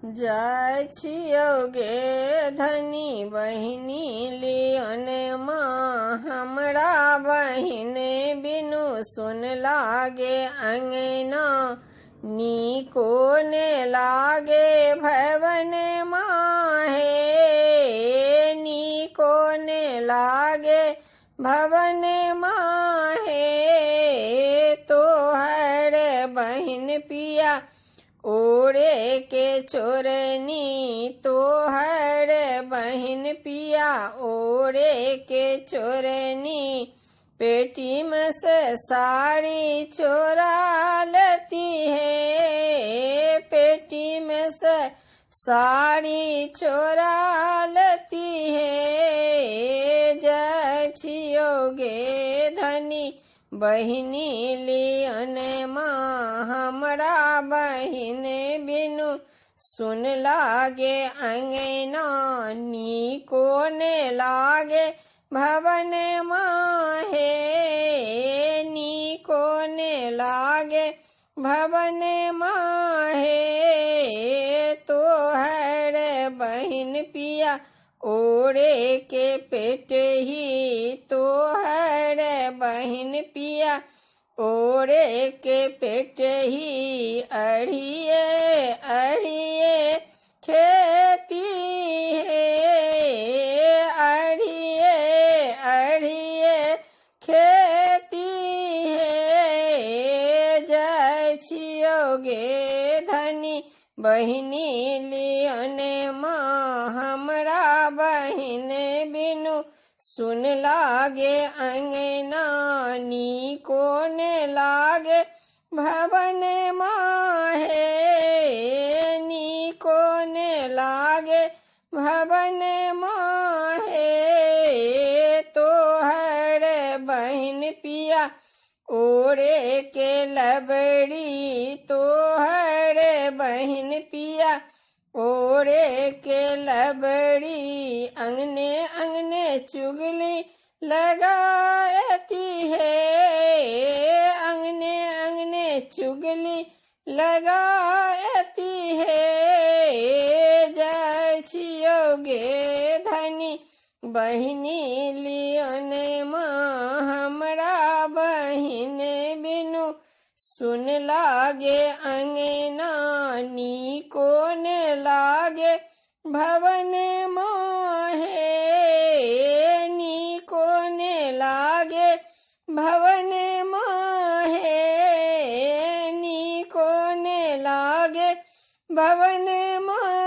जाय छियो गे धनी बहिनी लियने माँ हमरा बहिन बिनु सुन लागे अंगना नीको ने लागे भवन माँ हे नीको ने लागे भवन माँ हे तोहर बहिन पिया ओरे के चोरनी तोहर बहिन पिया ओरे के चोरनी पेटी में से साड़ी चोरा लेती है पेटी में से साड़ी चोरा लेती है जाय छियो गे धनी बहिनी लियन माँ हमरा बहिन बिनु सुन लागे अंगना नीको ने लागे भवन माँ हे नीको ने लागे भवन माँ हे तोहर बहिन पिया ओरे के पेट ही तोहर बहिन पिया ओरे के पेट ही अड़िए अड़िए खेती है अड़िए अड़िए खेती है जाय छियो गे धनी बहिनी लियने माँ हमरा बहिन बिनु सुन लागे अंगना नीको ने लागे भवन माँ हे नीको ने लागे भवन माँ हे तोहर बहिन पिया ओरे के लबड़ी तोहर बहिन पिया ओरे के लबड़ी अंगने अंगने चुगली लगाती है अंगने अंगने चुगली लगाती है जाय छियो गे धनी बहिनी लियने माँ हमरा बहिन बिनु सुन लागे अंगना नीको ने लागे भवन माँ हे नीको ने लागे भवन माँ हे नीको ने लागे भवन माँ